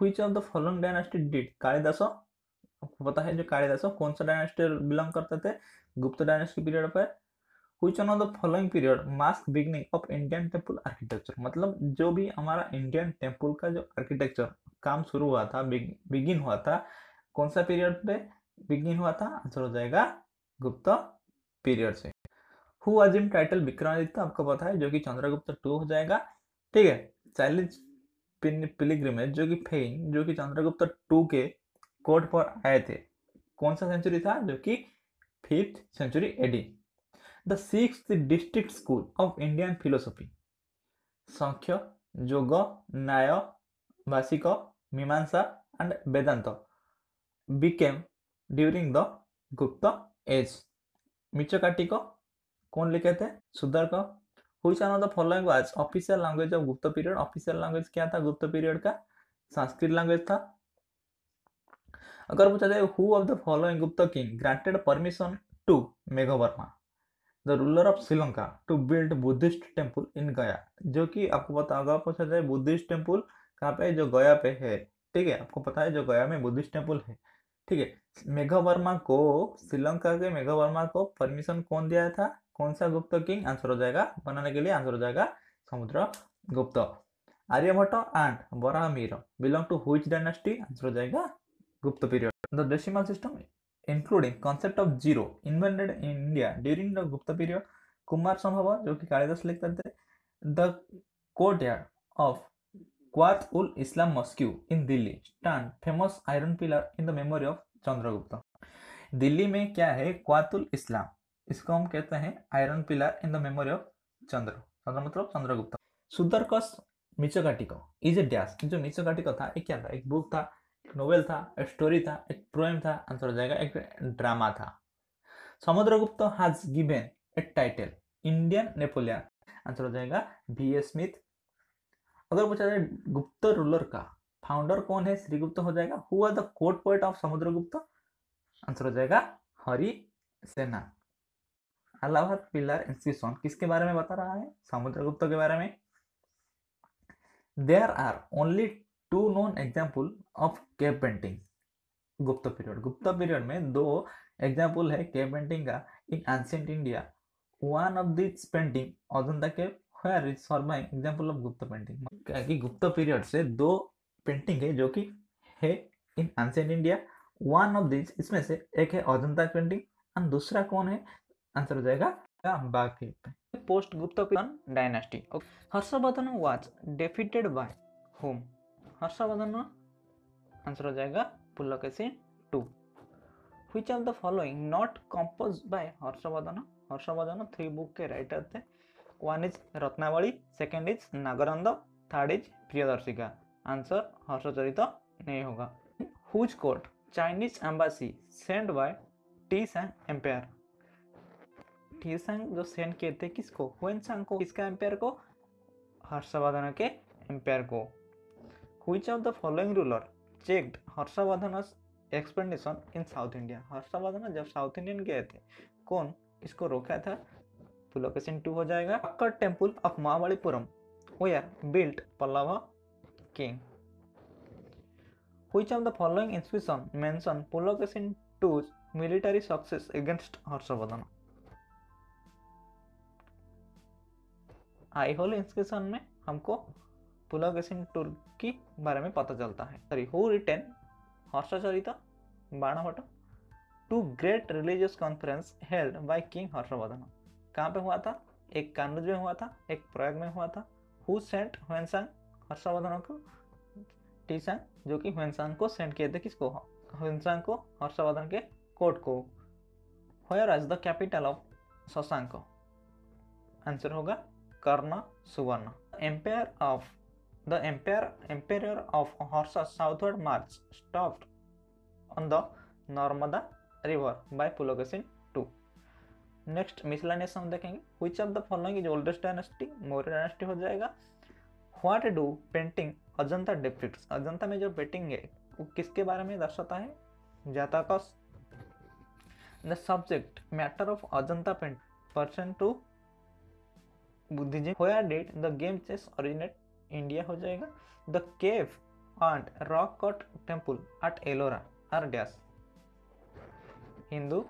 which of the following dynasty did Kalidas? आपको पता है जो कालिदास कौन सा डायनेस्टी बिलोंग करते थे? गुप्त डायनेस्टी पीरियड पर. Which one of the following period marks beginning of Indian temple architecture? मतलब जो भी हमारा इंडियन टेम्पल का जो आर्किटेक्चर काम शुरू हुआ था, बिगिन हुआ था, कौन सा पीरियड पे बिगिन हुआ था? आंसर हो जाएगा गुप्त पीरियड से. Who assumed title Vikramaditya? आपको पता है जो कि चंद्रगुप्त टू हो जाएगा. ठीक है. चाइनीज पिलग्रिमेज जो कि फेन जो कि चंद्रगुप्त टू के कोर्ट पर आए थे, कौन सा सेंचुरी था? जो कि 5th century AD. The 6th district school of Indian philosophy, Sankhya, Yoga, Nyaya, भाषिक, मीमांसा and Vedanta became during the Gupta age. मिचकाटिक कौन लिखे थे? सुदर्क. Which one of the following was official language of गुप्त पीरियड? ऑफिशियल लैंग्वेज क्या था गुप्त पीरियड का? संस्कृत लैंग्वेज था. अगर पूछा जाए who of the following गुप्त king granted permission to Meghavarna the ruler of Sri Lanka to build Buddhist temple in Gaya? जो कि आपको पता होगा, पूछा जाए बुद्धिस्ट टेम्पल कहाँ पे? जो गया पे है. ठीक है. आपको पता है जो गया में बुद्धिस्ट टेम्पल है. ठीक है. मेघवर्मा को, श्रीलंका के मेघवर्मा को परमिशन कौन दिया था? कौन सा गुप्त किंग? आंसर हो जाएगा बनाने के लिए, आंसर हो जाएगा Samudragupta. Aryabhatta and Varahamihira belong to which dynasty? Answer हो जाएगा Gupta period. The decimal system including concept of zero invented in India during the Gupta period. Kumar संभव जो कि कालिदास लिखते थे. The courtyard of Quat ul Islam Mosque in Delhi stand famous iron pillar in the memory of Chandragupta. Delhi में क्या है? क्वातुल इस्लाम. इसको हम कहते हैं iron pillar in the memory of Chandra मतलब Chandragupta. Shudraka's Mrichchhakatika is a dash. जो मिचकाटिक था ये क्या था? एक बुक था, एक नोवेल था, एक स्टोरी था, एक पोएम था. आंसर हो जाएगा एक ड्रामा था. Samudragupta has given A title Indian Napoleon. Answer हो जाएगा V.A. स्मिथ. अगर पूछा जाए गुप्त रूलर का फाउंडर कौन है? श्रीगुप्त हो जाएगा. Who was the court poet of Samudragupta? Answer हो जाएगा हरि सेना. अलाहाबाद पिलर इंस्क्रिप्शन किसके बारे में बता रहा है? समुद्रगुप्त के बारे में. There are only 2 known example of cave painting. Gupta period में 2 एग्जाम्पल है केव पेंटिंग का in ancient India. One of this painting Ajanta cave where is surviving example of Gupta painting. क्या कि गुप्त पीरियड से 2 पेंटिंग है जो कि है इन ancient India. One of this, इसमें से एक है अजंता पेंटिंग एंड दूसरा कौन है? आंसर हो जाएगा Bagh cave. Post Gupta dynasty. Harshavardhana was defeated by whom? Harshavardhana, answer हो जाएगा Pulakeshin II। Which of the following not composed by Harshavardhana? Harshavardhana 3 book के राइटर थे। One is Ratnavali, second is Nagananda, third is Priyadarshika. Answer Harshacharita नहीं होगा। Whose court Chinese embassy send by Tang empire? Tang जो send किए थे किसको? हुएनसांग को। किसका एम्पायर को? हर्षवर्धन के एम्पायर को। Which of the following ruler checked Harshavardhana's expedition in south India? Harshavardhana जब साउथ इंडियन गए थे, कौन इसको रोका था? पुलकेशिन II हो जाएगा। अक्कर temple of Mahabalipuram were built Pallava king? Which of the following inscription mention Pulakeshin II's military success against Harshavardhana? Aihole inscription में हमको पुलकेशिन II की बारे में पता चलता है। Sorry, who written Harshacharita Banabhatta? Two great religious conference held by king Harshavardhana? कहाँ पे हुआ था? एक कान्नौज में हुआ था, एक प्रयाग में हुआ था। हु सेंट हुएनसांग हर्षवर्धन को? टी-सांग, जो कि हुएनसांग को सेंड किए थे। किसको? हुएनसांग को हर्षवर्धन के कोर्ट को। Where is the capital of Shashanka? Answer होगा Karna Suvarna. Empire of the emperor of Horsa's southward march stopped on the Narmada river by Pulakeshin II. Next miscellaneous हम देखेंगे। Which of the following is oldest dynasty? Maurya dynasty हो जाएगा। What do painting Ajanta depicts? Ajanta में जो painting है वो किसके बारे में दर्शाता है? Jatakas. The subject matter of Ajanta paint person to Buddhism. Where did the game chess originate? India हो जाएगा। The cave and rock cut temple at Ellora are dash? Hindu,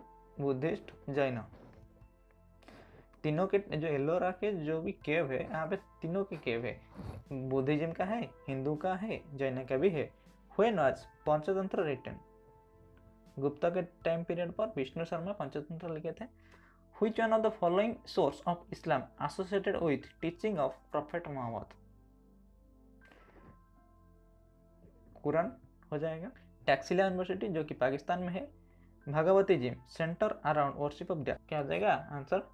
Buddhist, Jain. तीनों के जो एलोरा के जो भी केव है, यहाँ पे तीनों के केव है। बुद्धिज्म का है, हिंदू का है, जैन का भी है। When was Panchatantra written? Gupta के टाइम पीरियड पर विष्णु शर्मा पंचतंत्र लिखे थे। Which one of the following source of Islam associated with teaching of prophet Mohammad? Quran हो जाएगा। टैक्सिला यूनिवर्सिटी जो कि पाकिस्तान में है। भगवती जिम centre around worship of dash? क्या हो जाएगा? आंसर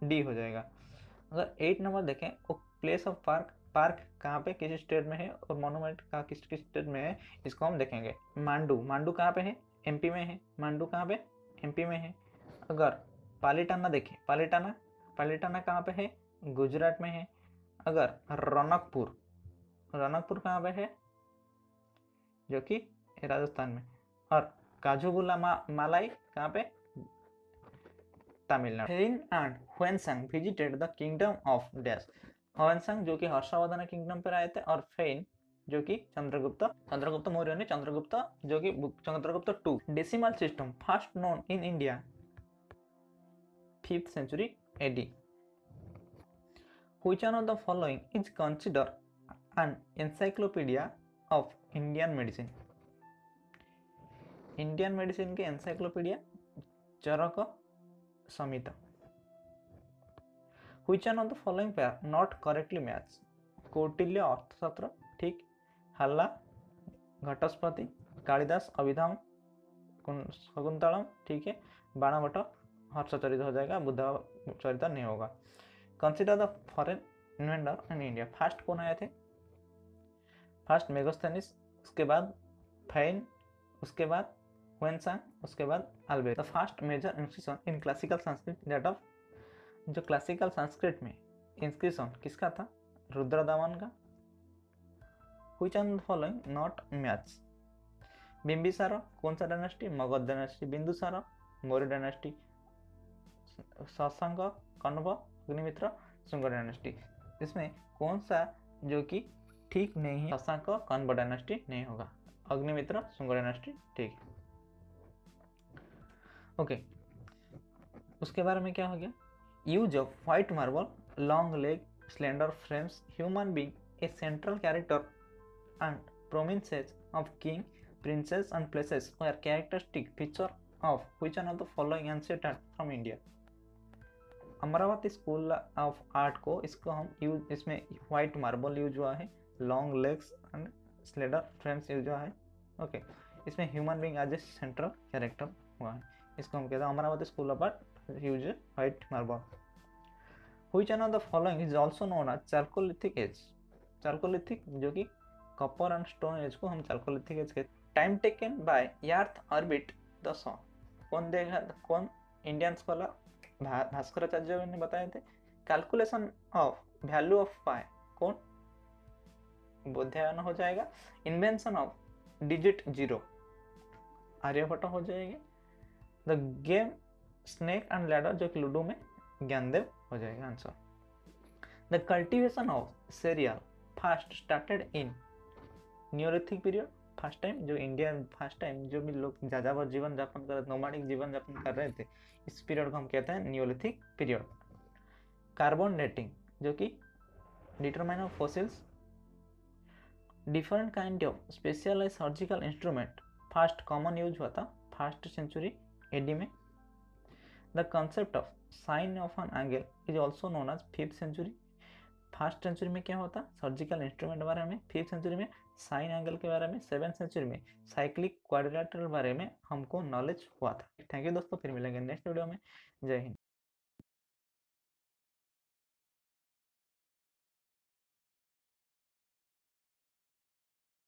डी हो जाएगा। अगर 8 नंबर देखें, वो प्लेस ऑफ पार्क कहाँ पे किस स्टेट में है और मोनूमेंट का किस स्टेट में है, इसको हम देखेंगे। मांडू कहाँ पे है? एमपी में है। मांडू कहाँ पे? एमपी में है। अगर पालीटाना देखें, पालीटाना कहाँ पे है? गुजरात में है। अगर रौनकपुर कहाँ पे है? जो कि राजस्थान में। और काजूगुला मालाई कहाँ पे? Tamil Nadu. Fahien and Hiuen Tsang visited the kingdom of dash? Hiuen Tsang जो कि हर्षवर्धन किंगडम पर आए थे, और फेन जो कि चंद्रगुप्त मौर्य ने चंद्रगुप्त जो कि Chandragupta II। Decimal system first known in India 5th century AD। Which one of the following is considered an encyclopedia of Indian medicine? Indian medicine के encyclopedia Charaka Samhita. Which one of the following pair not correctly match? Kautilya Arthashastra ठीक, हल्ला घटस्पति, कालिदास अभिधाम शकुंतलम ठीक है, बाणभट्ट हर्षचरित हो जाएगा, बुद्ध चरित नहीं होगा। Consider the foreign inventor in India. First कौन आए थे? फर्स्ट मेगास्थेनिस, उसके बाद फैन, उसके बाद हुएनसांग, उसके बाद अल्बेर। The first major inscription in classical Sanskrit date of, जो क्लासिकल संस्कृत में इंस्क्रिप्शन किसका था? रुद्रदामन का। Which of the following not match? Bimbisara कौन सा dynasty? Magadha dynasty. Bindusara Maurya dynasty. Shashank Kanva Agnimitra Shunga dynasty. इसमें कौन सा जो कि ठीक नहीं है? शशांक कण्व डायनेस्टी नहीं होगा, अग्निमित्र शुंग डायनेस्टी ठीक है। ओके, उसके बारे में क्या हो गया? Use of white marble, long leg, slender frames, human being, A central character and prominence of king princes and places were characteristic feature of which one of the following ancient art from India? Amravati school of art को इसको हम use, इसमें white marble use हुआ है, long legs and slender frames use हुआ है। Okay, इसमें human being as a central character हुआ है। इसको हम कहते हैं Amaravati school of art use white marble. Which one of the following is also known as chalcolithic age? Chalcolithic जो कि कॉपर एंड स्टोन एज को हम चारकोलिथिक एज कहते हैं। Time taken by earth orbit the sun, कौन देखा, कौन Indian scholar Bhaskaracharya ने बताए थे। Calculation of value of pi, कौन, बोधायन हो जाएगा। Invention of digit zero, Aryabhata हो जाएगा। The game snake and ladder जो कि लूडो में ज्ञानदेव हो जाएगा answer. The cultivation of cereal first started in neolithic period, first time जो इंडिया फर्स्ट टाइम जो भी लोग जाजावर जीवन यापन कर, नोमैडिक जीवन यापन कर रहे थे, इस पीरियड को हम कहते हैं न्यूलिथिक पीरियड। कार्बन डेटिंग जो कि determine of fossils. Different kind of specialised surgical instrument first common use हुआ था फर्स्ट सेंचुरी एडी में। The concept of sine of an angle is also known as fifth century. First century में क्या होता, surgical instrument बारे में, fifth century में sine angle के बारे में, सेवेंथ सेंचुरी में साइक्लिक क्वाड्रिलेटरल बारे में हमको नॉलेज हुआ था। थैंक यू दोस्तों, फिर मिलेंगे नेक्स्ट वीडियो में। जय हिंद।